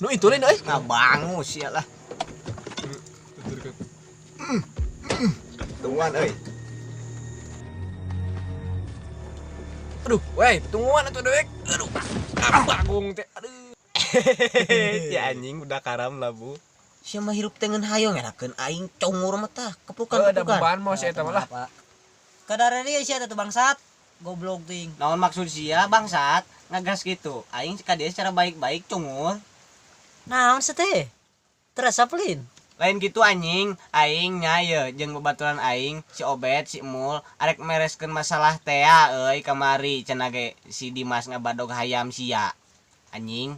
Nu itu lain euy. Ngabangu sia lah. Tungguan euy. Aduh, weh, tungguan atuh dewek. Aduh. Bagung teh. Aduh. Ya anjing udah karam lah, Bu. Sia mah hirup teh ngeun hayong enakeun aing congur mah tah. Ada Kepukan. beban mau si eta mah lah. Kadare dia sia atuh bangsat. Goblok ting. Naon maksud sia bangsat? Ngagas gitu. Aing ka dia secara baik-baik congur. Naon teh? Terasa pelin. Lain gitu anjing, aing nya ye jeung babaturan aing si Obet si Emul arek mereskeun masalah teh euy kamari cenah ge si Dimas ngabadog hayam sia. Anjing.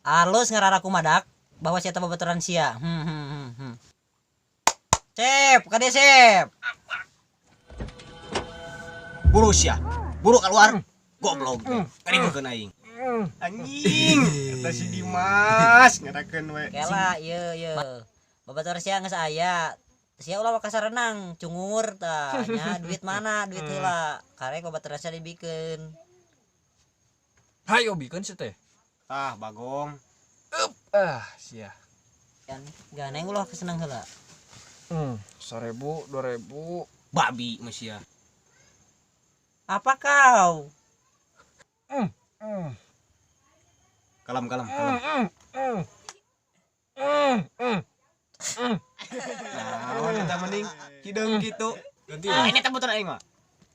Alus ngararaku madak bahwa sia teh babaturan sia. Sep, kade sep. Buru sia. Buru keluar. Goblok. Karibeukeun aing. Anjing, kata si Dimas ngarakeun we. Kela ieu. Babaturan sia geus aya. Sia ulah ka sarenang cungur tah nya duit mana duit heula. Karek babaturan sia dibikeun. Hayo bikeun si teh. Ah, Bagong. Sia. Kan ganeng ulah kesenang heula. 1000, 2000. Babi mah sia. Apa kau? Kalem. Nah, kita mending hideung gitu. Ini teh baturan aing mah.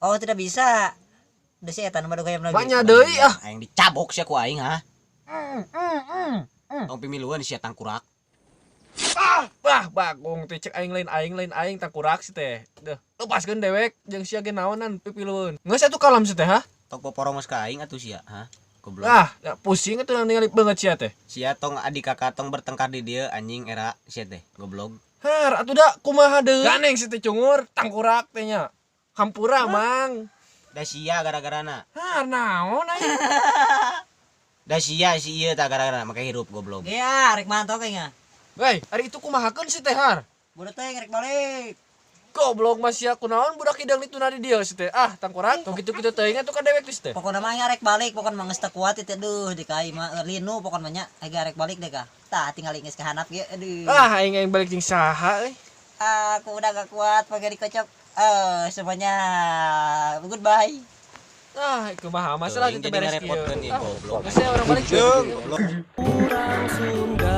Oh, tidak bisa. Udah si eta nu badog hayam lagi. Banyak deui ah. Aing dicabok sia ku aing ha. Tong pimiluan sia tangkurak. Wah, Bagong teh cek aing lain tangkurak si teh. Deuh, lepaskeun dewek jeung sia ge naonan pipileun. Geus atuh kalam si teh ha. Tok poporongos ka aing atuh sia ha. Goblok. Ah, ya pusing atuh ningali beungeut sia teh. Sia tong adik kakak tong bertengkar di dieu anjing era sia teh goblok. Har, atuh da kumaha deui? Ganeng si teh cungur tangkurak teh nya. Hampura mang. Da sia gara-garana. Har, naon aing? Da sia si ieu tah gara-garana make hirup goblok. Ya, rek mantau kayaknya. Wei, ari itu kumahakeun si teh har? Budak teh ngerek balik. Goblok masih aku naon budak hidang dituna di dieu si teh. Ah, tangkurak tong kitu-kitu teuing atuh ka dewek teh si teh. Pokoknya mah ngarek balik, pokoknya mah geus teu kuat itu duh dikai mah linu pokoknya nya ega rek balik deh kah. Tah tinggal geus kahanap ge aduh. Ah, aing balik jeung saha euy. Aku udah gak kuat pakai dikocok. Semuanya goodbye. Ah, kumaha masalah Teuing kita jadi beres ngerepotkeun ieu goblok. Geus orang balik Goblok. Kurang Sunda.